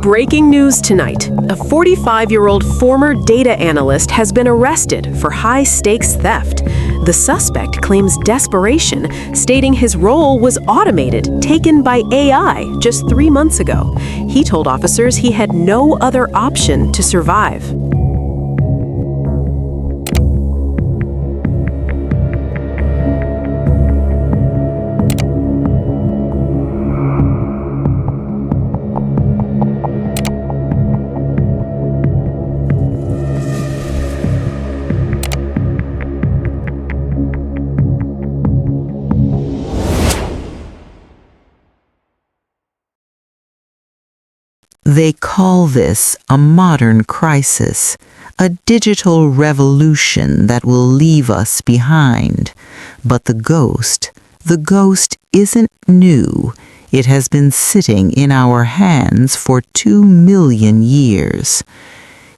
Breaking news tonight. A 45-year-old former data analyst has been arrested for high-stakes theft. The suspect claims desperation, stating his role was automated, taken by AI just 3 months ago. He told officers he had no other option to survive. They call this a modern crisis, a digital revolution that will leave us behind. But the ghost isn't new. It has been sitting in our hands for 2 million years.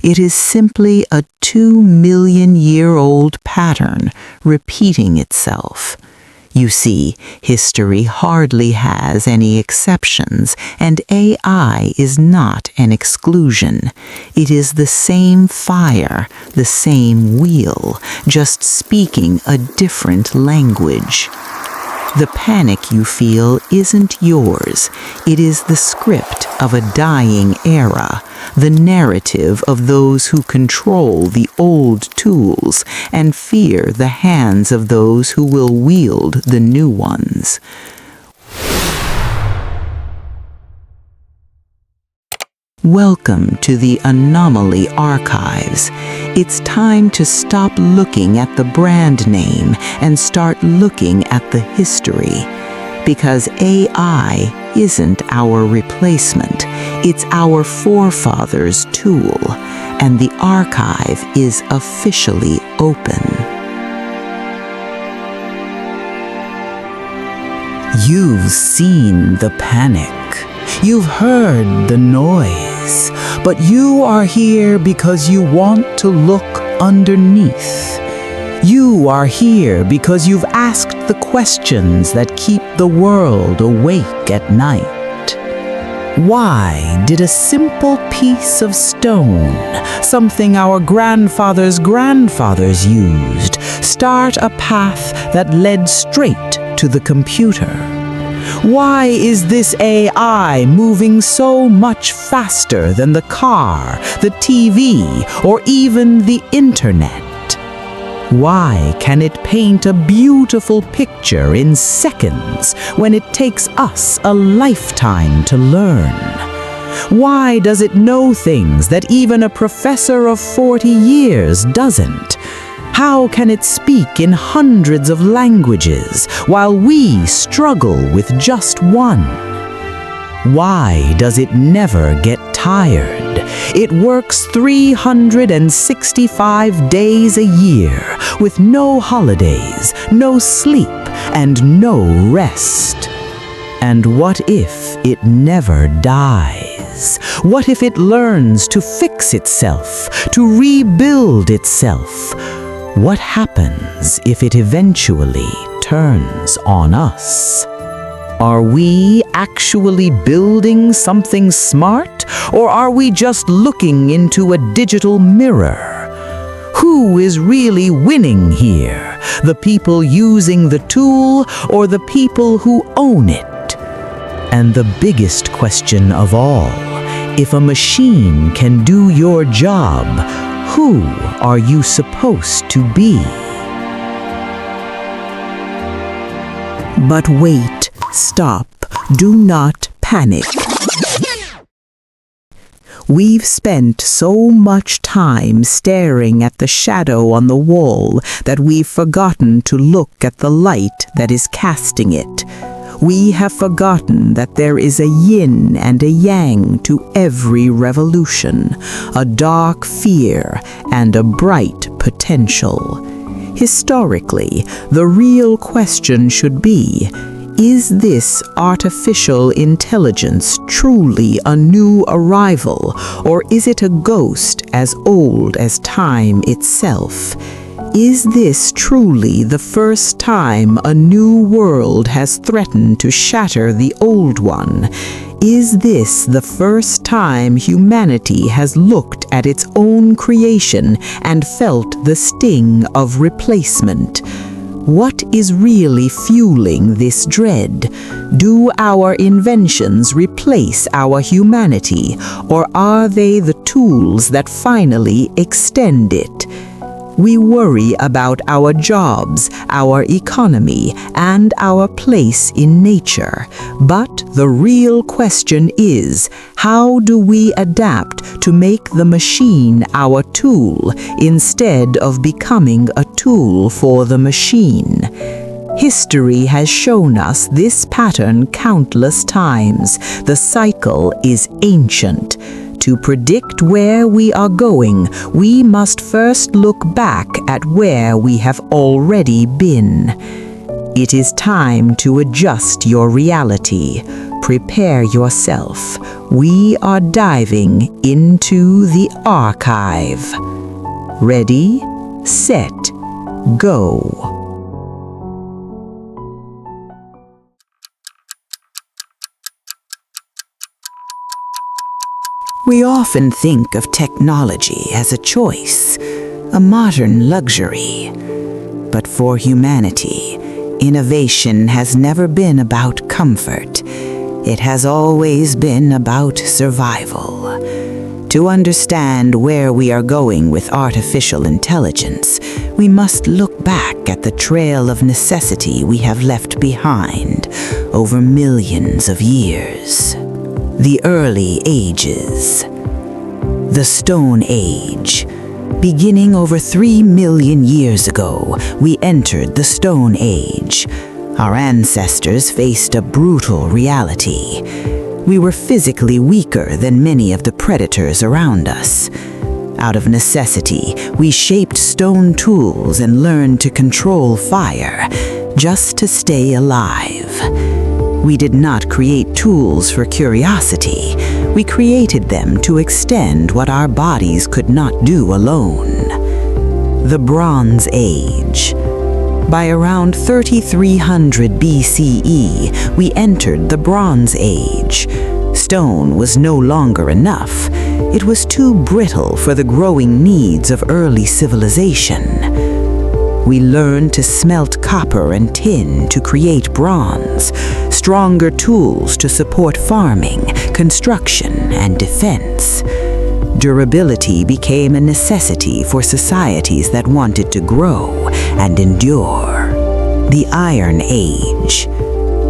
It is simply a 2 million-year-old pattern repeating itself. You see, history hardly has any exceptions, and AI is not an exclusion. It is the same fire, the same wheel, just speaking a different language. The panic you feel isn't yours. It is the script of a dying era, the narrative of those who control the old tools and fear the hands of those who will wield the new ones. Welcome to the Anomaly Archives. It's time to stop looking at the brand name and start looking at the history. Because AI isn't our replacement, it's our forefathers' tool, and the archive is officially open. You've seen the panic. You've heard the noise, but you are here because you want to look underneath. You are here because you've asked the questions that keep the world awake at night. Why did a simple piece of stone, something our grandfathers' grandfathers used, start a path that led straight to the computer? Why is this AI moving so much faster than the car, the TV, or even the internet? Why can it paint a beautiful picture in seconds when it takes us a lifetime to learn? Why does it know things that even a professor of 40 years doesn't? How can it speak in hundreds of languages while we struggle with just one? Why does it never get tired? It works 365 days a year with no holidays, no sleep, and no rest. And what if it never dies? What if it learns to fix itself, to rebuild itself? What happens if it eventually turns on us? Are we actually building something smart, or are we just looking into a digital mirror? Who is really winning here? The people using the tool, or the people who own it? And the biggest question of all, if a machine can do your job, who are you supposed to be? But wait, stop, do not panic. We've spent so much time staring at the shadow on the wall that we've forgotten to look at the light that is casting it. We have forgotten that there is a yin and a yang to every revolution, a dark fear and a bright potential. Historically, the real question should be, is this artificial intelligence truly a new arrival, or is it a ghost as old as time itself? Is this truly the first time a new world has threatened to shatter the old one? Is this the first time humanity has looked at its own creation and felt the sting of replacement? What is really fueling this dread? Do our inventions replace our humanity, or are they the tools that finally extend it? We worry about our jobs, our economy, and our place in nature. But the real question is, how do we adapt to make the machine our tool instead of becoming a tool for the machine? History has shown us this pattern countless times. The cycle is ancient. To predict where we are going, we must first look back at where we have already been. It is time to adjust your reality. Prepare yourself. We are diving into the archive. Ready, set, go. We often think of technology as a choice, a modern luxury. But for humanity, innovation has never been about comfort. It has always been about survival. To understand where we are going with artificial intelligence, we must look back at the trail of necessity we have left behind over millions of years. The early ages. The Stone Age. Beginning over 3 million years ago, we entered the Stone Age. Our ancestors faced a brutal reality. We were physically weaker than many of the predators around us. Out of necessity, we shaped stone tools and learned to control fire, just to stay alive. We did not create tools for curiosity. We created them to extend what our bodies could not do alone. The Bronze Age. By around 3300 BCE, we entered the Bronze Age. Stone was no longer enough. It was too brittle for the growing needs of early civilization. We learned to smelt copper and tin to create bronze, stronger tools to support farming, construction, and defense. Durability became a necessity for societies that wanted to grow and endure. The Iron Age.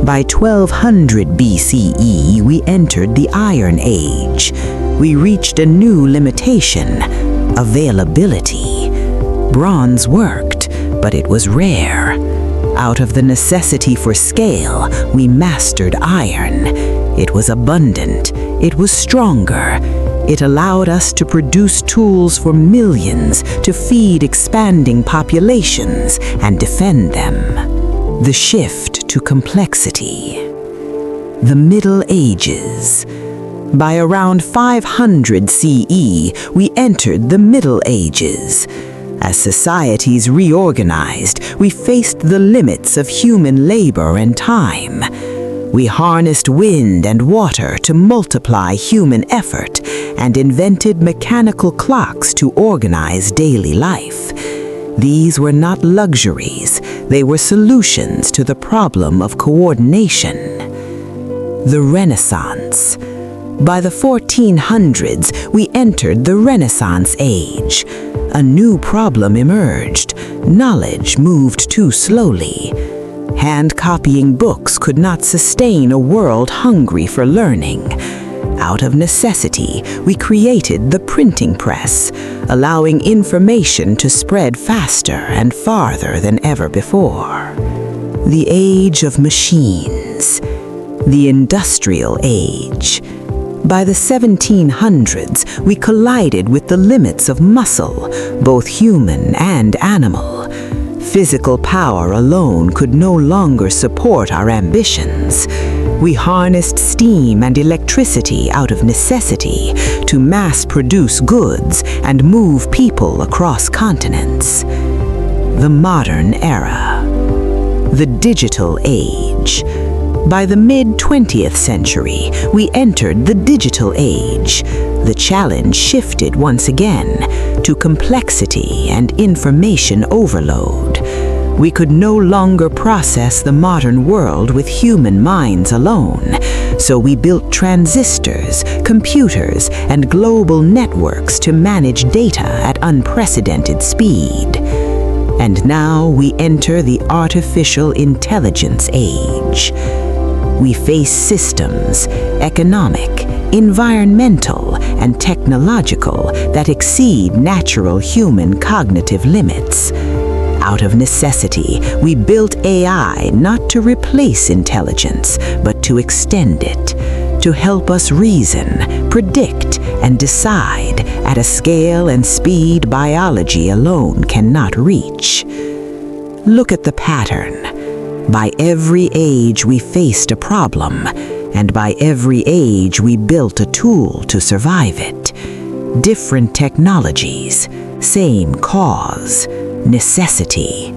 By 1200 BCE, we entered the Iron Age. We reached a new limitation: availability. Bronze worked, but it was rare. Out of the necessity for scale, we mastered iron. It was abundant. It was stronger. It allowed us to produce tools for millions, to feed expanding populations and defend them. The shift to complexity. The Middle Ages. By around 500 CE, we entered the Middle Ages. As societies reorganized, we faced the limits of human labor and time. We harnessed wind and water to multiply human effort and invented mechanical clocks to organize daily life. These were not luxuries, they were solutions to the problem of coordination. The Renaissance. By the 1400s, we entered the Renaissance Age. A new problem emerged. Knowledge moved too slowly. Hand-copying books could not sustain a world hungry for learning. Out of necessity, we created the printing press, allowing information to spread faster and farther than ever before. The Age of Machines. The Industrial Age. By the 1700s, we collided with the limits of muscle, both human and animal. Physical power alone could no longer support our ambitions. We harnessed steam and electricity out of necessity to mass-produce goods and move people across continents. The Modern Era. The Digital Age. By the mid-20th century, we entered the digital age. The challenge shifted once again to complexity and information overload. We could no longer process the modern world with human minds alone, so we built transistors, computers, and global networks to manage data at unprecedented speed. And now we enter the artificial intelligence age. We face systems, economic, environmental, and technological that exceed natural human cognitive limits. Out of necessity, we built AI not to replace intelligence, but to extend it, to help us reason, predict, and decide at a scale and speed biology alone cannot reach. Look at the pattern. By every age we faced a problem, and by every age we built a tool to survive it. Different technologies, same cause, necessity.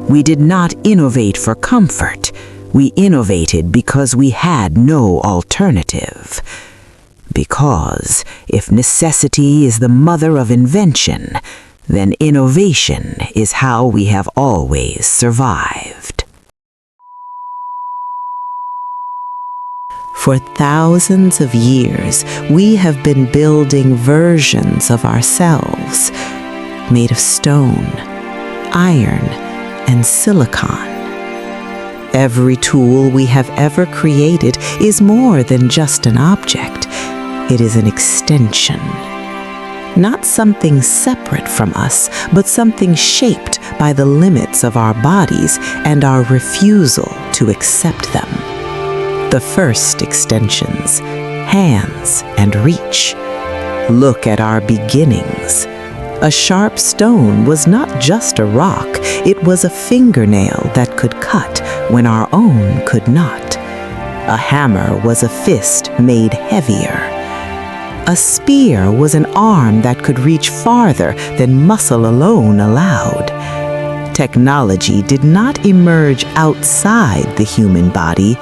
We did not innovate for comfort. We innovated because we had no alternative. Because if necessity is the mother of invention, then innovation is how we have always survived. For thousands of years, we have been building versions of ourselves, made of stone, iron, and silicon. Every tool we have ever created is more than just an object. It is an extension. Not something separate from us, but something shaped by the limits of our bodies and our refusal to accept them. The first extensions, hands and reach. Look at our beginnings. A sharp stone was not just a rock, it was a fingernail that could cut when our own could not. A hammer was a fist made heavier. A spear was an arm that could reach farther than muscle alone allowed. Technology did not emerge outside the human body,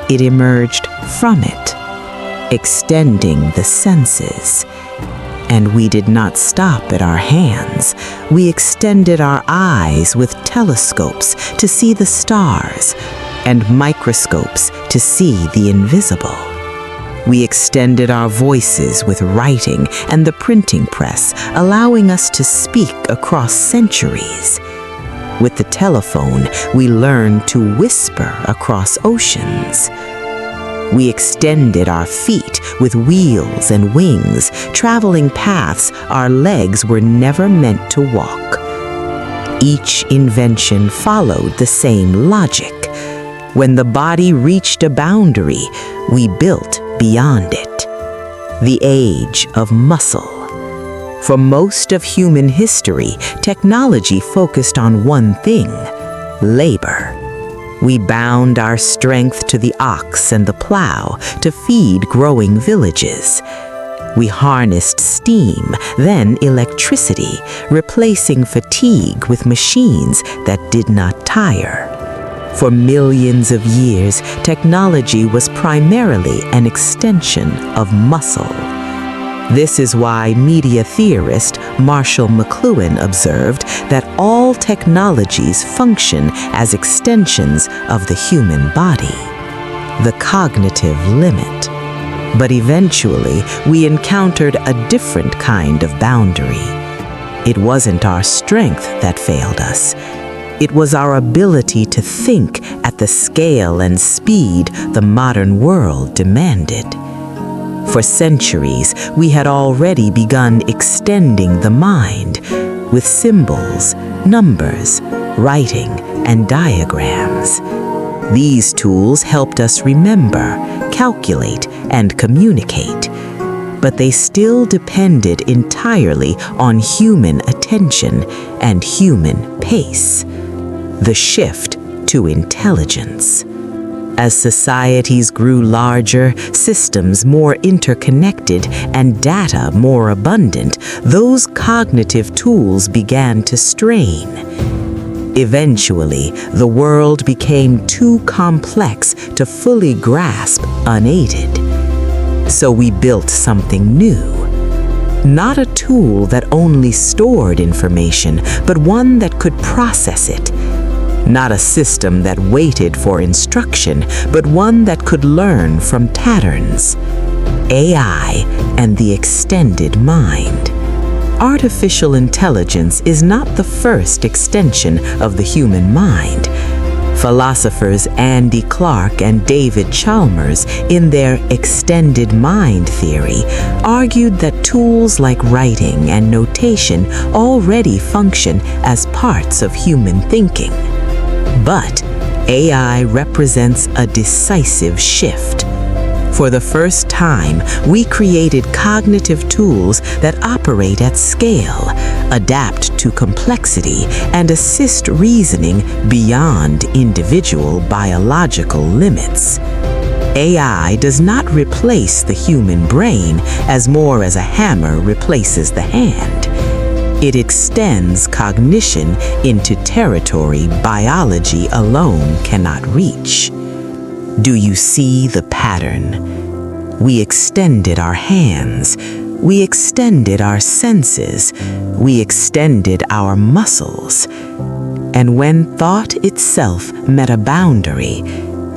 it emerged from it, extending the senses. And we did not stop at our hands. We extended our eyes with telescopes to see the stars and microscopes to see the invisible. We extended our voices with writing and the printing press, allowing us to speak across centuries. With the telephone, we learned to whisper across oceans. We extended our feet with wheels and wings, traveling paths our legs were never meant to walk. Each invention followed the same logic. When the body reached a boundary, we built beyond it. The age of muscle. For most of human history, technology focused on one thing: labor. We bound our strength to the ox and the plow to feed growing villages. We harnessed steam, then electricity, replacing fatigue with machines that did not tire. For millions of years, technology was primarily an extension of muscle. This is why media theorist Marshall McLuhan observed that all technologies function as extensions of the human body, the cognitive limit. But eventually, we encountered a different kind of boundary. It wasn't our strength that failed us. It was our ability to think at the scale and speed the modern world demanded. For centuries, we had already begun extending the mind with symbols, numbers, writing, and diagrams. These tools helped us remember, calculate, and communicate, but they still depended entirely on human attention and human pace. The shift to intelligence. As societies grew larger, systems more interconnected, and data more abundant, those cognitive tools began to strain. Eventually, the world became too complex to fully grasp unaided. So we built something new. Not a tool that only stored information, but one that could process it. Not a system that waited for instruction, but one that could learn from patterns. AI and the extended mind. Artificial intelligence is not the first extension of the human mind. Philosophers Andy Clark and David Chalmers, in their extended mind theory, argued that tools like writing and notation already function as parts of human thinking. But AI represents a decisive shift. For the first time, we created cognitive tools that operate at scale, adapt to complexity, and assist reasoning beyond individual biological limits. AI does not replace the human brain as more as a hammer replaces the hand. It extends cognition into territory biology alone cannot reach. Do you see the pattern? We extended our hands. We extended our senses. We extended our muscles. And when thought itself met a boundary,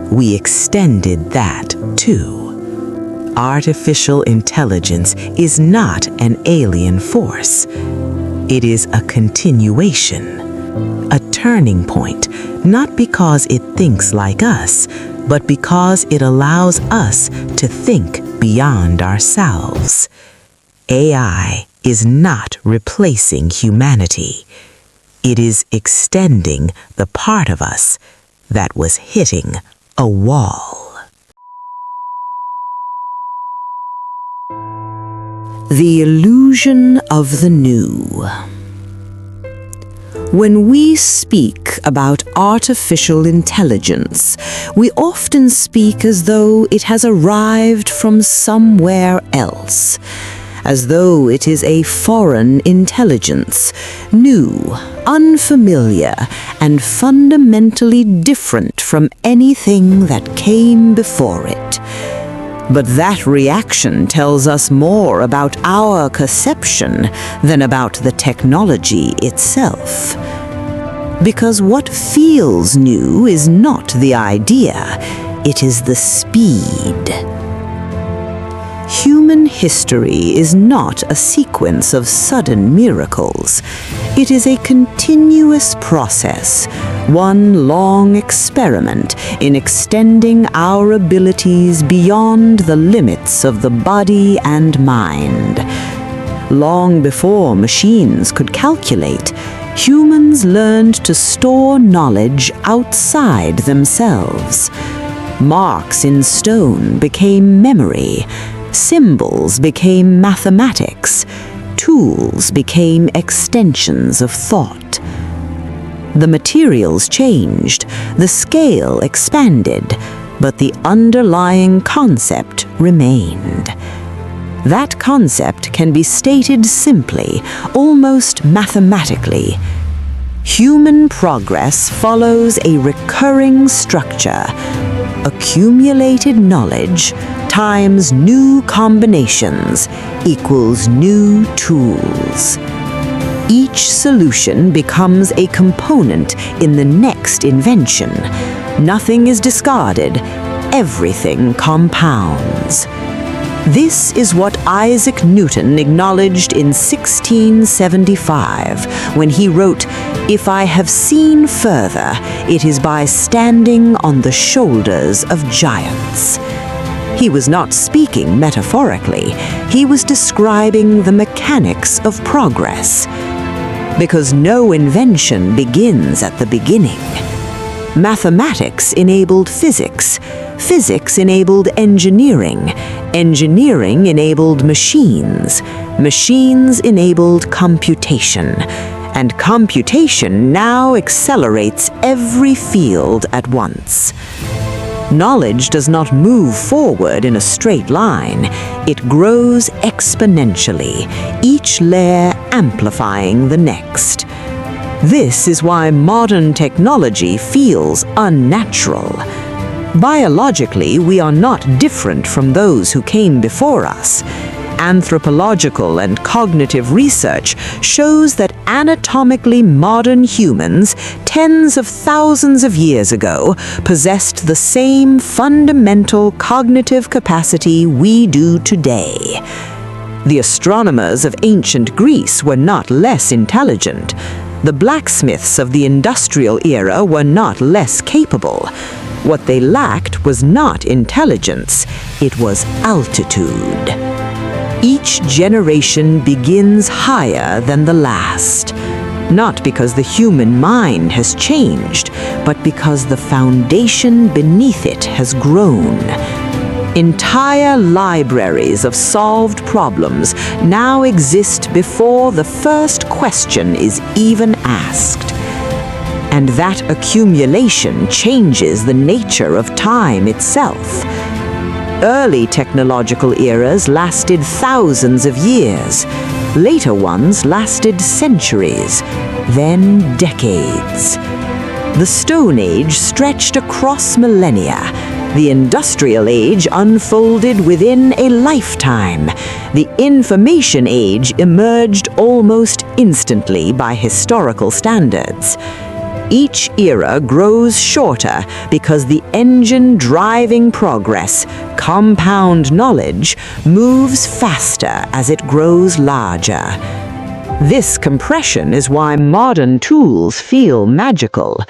we extended that too. Artificial intelligence is not an alien force. It is a continuation, a turning point, not because it thinks like us, but because it allows us to think beyond ourselves. AI is not replacing humanity. It is extending the part of us that was hitting a wall. The illusion of the new. When we speak about artificial intelligence, we often speak as though it has arrived from somewhere else, as though it is a foreign intelligence, new, unfamiliar, and fundamentally different from anything that came before it. But that reaction tells us more about our perception than about the technology itself. Because what feels new is not the idea, it is the speed. Human history is not a sequence of sudden miracles. It is a continuous process, one long experiment in extending our abilities beyond the limits of the body and mind. Long before machines could calculate, humans learned to store knowledge outside themselves. Marks in stone became memory. Symbols became mathematics. Tools became extensions of thought. The materials changed, the scale expanded, but the underlying concept remained. That concept can be stated simply, almost mathematically. Human progress follows a recurring structure. Accumulated knowledge times new combinations equals new tools. Each solution becomes a component in the next invention. Nothing is discarded. Everything compounds. This is what Isaac Newton acknowledged in 1675 when he wrote, "If I have seen further, it is by standing on the shoulders of giants." He was not speaking metaphorically. He was describing the mechanics of progress. Because no invention begins at the beginning. Mathematics enabled physics. Physics enabled engineering. Engineering enabled machines. Machines enabled computation. And computation now accelerates every field at once. Knowledge does not move forward in a straight line. It grows exponentially, each layer amplifying the next. This is why modern technology feels unnatural. Biologically, we are not different from those who came before us. Anthropological and cognitive research shows that anatomically modern humans, tens of thousands of years ago, possessed the same fundamental cognitive capacity we do today. The astronomers of ancient Greece were not less intelligent. The blacksmiths of the industrial era were not less capable. What they lacked was not intelligence, it was altitude. Each generation begins higher than the last, not because the human mind has changed, but because the foundation beneath it has grown. Entire libraries of solved problems now exist before the first question is even asked. And that accumulation changes the nature of time itself. Early technological eras lasted thousands of years. Later ones lasted centuries, then decades. The Stone Age stretched across millennia. The Industrial Age unfolded within a lifetime. The Information Age emerged almost instantly by historical standards. Each era grows shorter because the engine driving progress, compound knowledge, moves faster as it grows larger. This compression is why modern tools feel magical.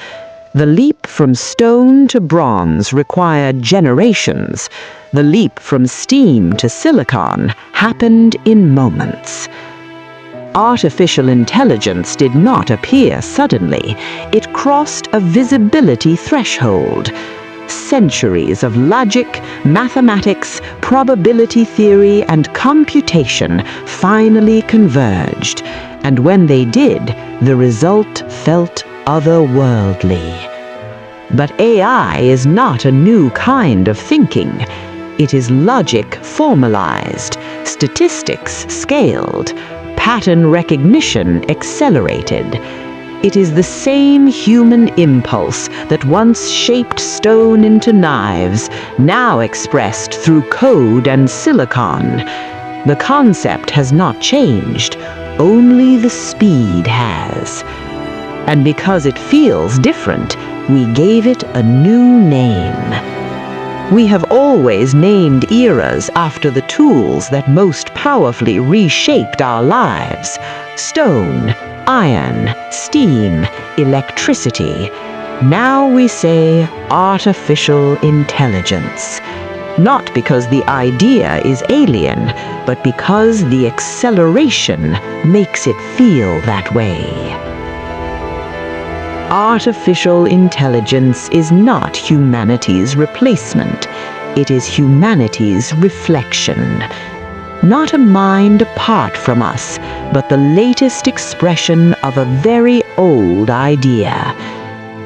The leap from stone to bronze required generations. The leap from steam to silicon happened in moments. Artificial intelligence did not appear suddenly. It crossed a visibility threshold. Centuries of logic, mathematics, probability theory, and computation finally converged. And when they did, the result felt otherworldly. But AI is not a new kind of thinking. It is logic formalized, statistics scaled, pattern recognition accelerated. It is the same human impulse that once shaped stone into knives, now expressed through code and silicon. The concept has not changed, only the speed has. And because it feels different, we gave it a new name. We have always named eras after the tools that most powerfully reshaped our lives: stone, iron, steam, electricity. Now we say artificial intelligence. Not because the idea is alien, but because the acceleration makes it feel that way. Artificial intelligence is not humanity's replacement. It is humanity's reflection. Not a mind apart from us, but the latest expression of a very old idea: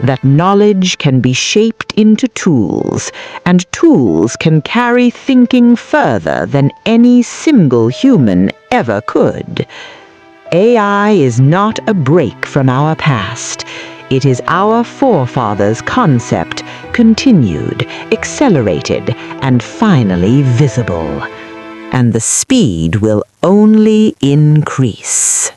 that knowledge can be shaped into tools, and tools can carry thinking further than any single human ever could. AI is not a break from our past. It is our forefathers' concept, continued, accelerated, and finally visible. And the speed will only increase.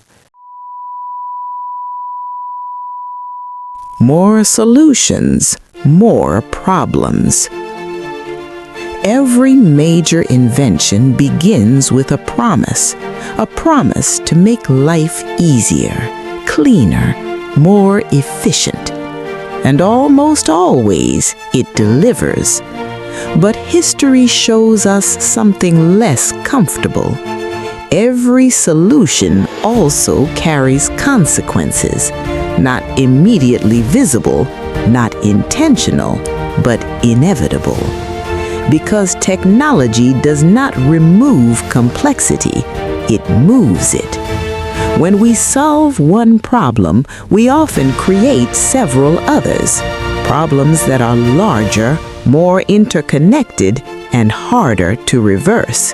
More solutions, more problems. Every major invention begins with a promise to make life easier, cleaner, more efficient. And almost always it delivers. But history shows us something less comfortable. Every solution also carries consequences, not immediately visible, not intentional, but inevitable. Because technology does not remove complexity, it moves it. When we solve one problem, we often create several others, problems that are larger, more interconnected, and harder to reverse.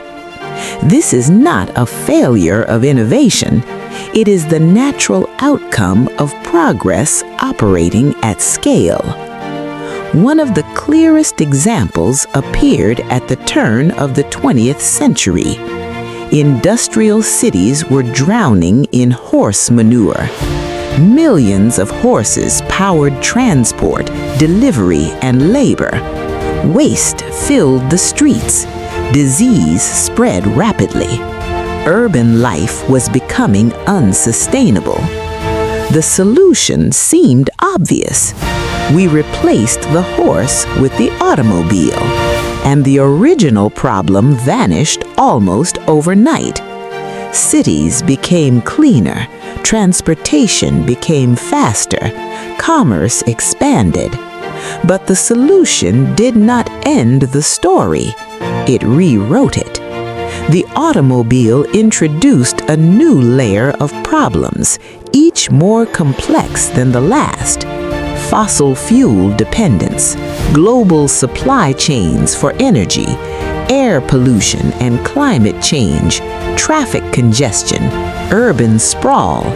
This is not a failure of innovation. It is the natural outcome of progress operating at scale. One of the clearest examples appeared at the turn of the 20th century. Industrial cities were drowning in horse manure. Millions of horses powered transport, delivery, and labor. Waste filled the streets. Disease spread rapidly. Urban life was becoming unsustainable. The solution seemed obvious. We replaced the horse with the automobile, and the original problem vanished almost overnight. Cities became cleaner, transportation became faster, commerce expanded. But the solution did not end the story. It rewrote it. The automobile introduced a new layer of problems, each more complex than the last. Fossil fuel dependence, global supply chains for energy, air pollution and climate change, traffic congestion, urban sprawl,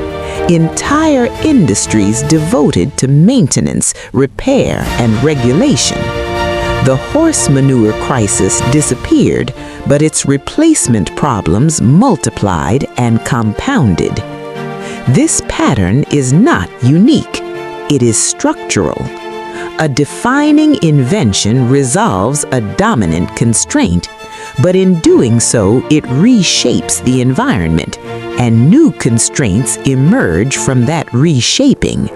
entire industries devoted to maintenance, repair, and regulation. The horse manure crisis disappeared, but its replacement problems multiplied and compounded. This pattern is not unique. It is structural. A defining invention resolves a dominant constraint, but in doing so, it reshapes the environment, and new constraints emerge from that reshaping.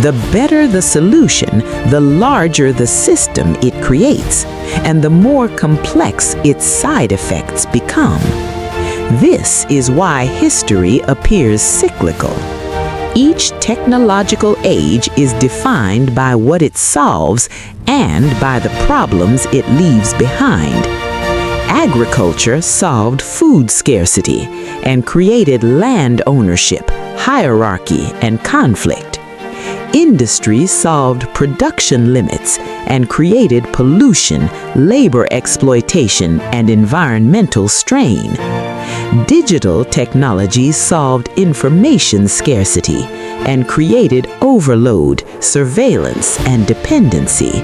The better the solution, the larger the system it creates, and the more complex its side effects become. This is why history appears cyclical. Each technological age is defined by what it solves and by the problems it leaves behind. Agriculture solved food scarcity and created land ownership, hierarchy, and conflict. Industry solved production limits and created pollution, labor exploitation, and environmental strain. Digital technology solved information scarcity and created overload, surveillance, and dependency.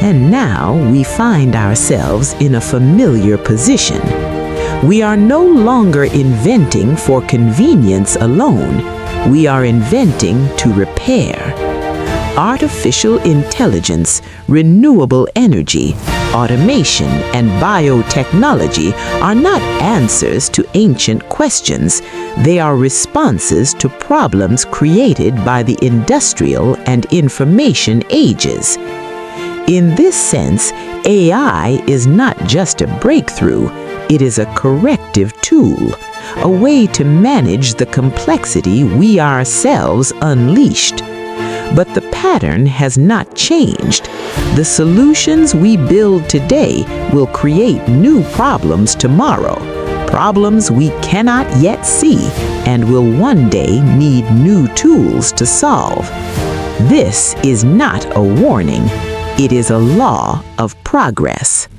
And now we find ourselves in a familiar position. We are no longer inventing for convenience alone. We are inventing to repair. Artificial intelligence, renewable energy, automation, and biotechnology are not answers to ancient questions. They are responses to problems created by the industrial and information ages. In this sense, AI is not just a breakthrough, it is a corrective tool, a way to manage the complexity we ourselves unleashed. But the pattern has not changed. The solutions we build today will create new problems tomorrow, problems we cannot yet see and will one day need new tools to solve. This is not a warning. It is a law of progress.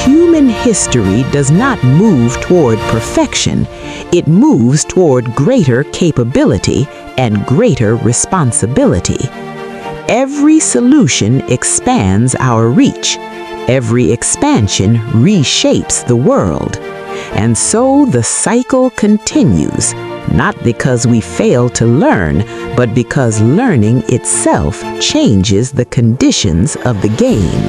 Human history does not move toward perfection. It moves toward greater capability and greater responsibility. Every solution expands our reach. Every expansion reshapes the world. And so the cycle continues, not because we fail to learn, but because learning itself changes the conditions of the game.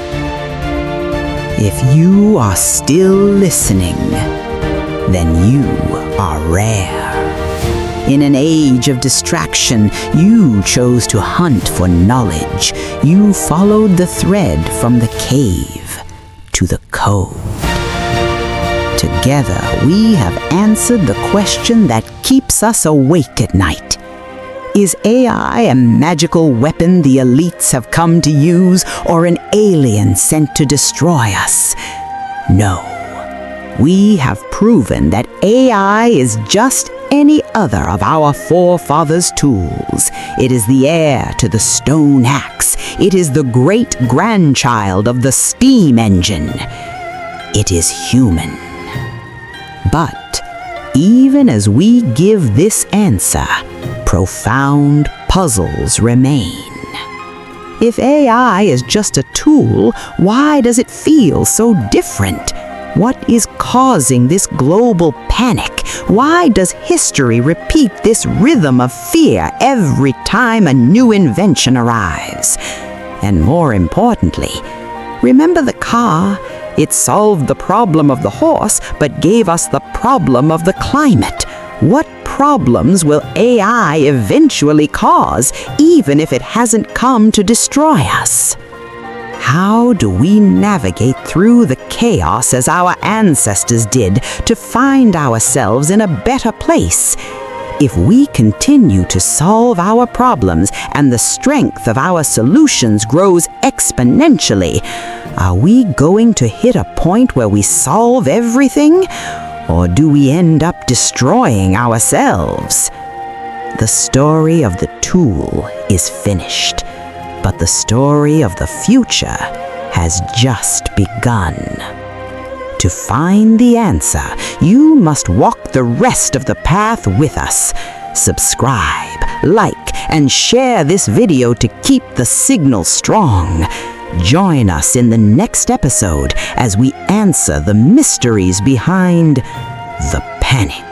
If you are still listening, then you are rare. In an age of distraction, you chose to hunt for knowledge. You followed the thread from the cave to the code. Together, we have answered the question that keeps us awake at night. Is AI a magical weapon the elites have come to use, or an alien sent to destroy us? No. We have proven that AI is just any other of our forefathers' tools. It is the heir to the stone axe. It is the great-grandchild of the steam engine. It is human. But even even as we give this answer, profound puzzles remain. If AI is just a tool, why does it feel so different? What is causing this global panic? Why does history repeat this rhythm of fear every time a new invention arrives? And more importantly, remember the car? It solved the problem of the horse, but gave us the problem of the climate. What problems will AI eventually cause, even if it hasn't come to destroy us? How do we navigate through the chaos as our ancestors did to find ourselves in a better place? If we continue to solve our problems and the strength of our solutions grows exponentially, are we going to hit a point where we solve everything? Or do we end up destroying ourselves? The story of the tool is finished, but the story of the future has just begun. To find the answer, you must walk the rest of the path with us. Subscribe, like, and share this video to keep the signal strong. Join us in the next episode as we answer the mysteries behind the panic.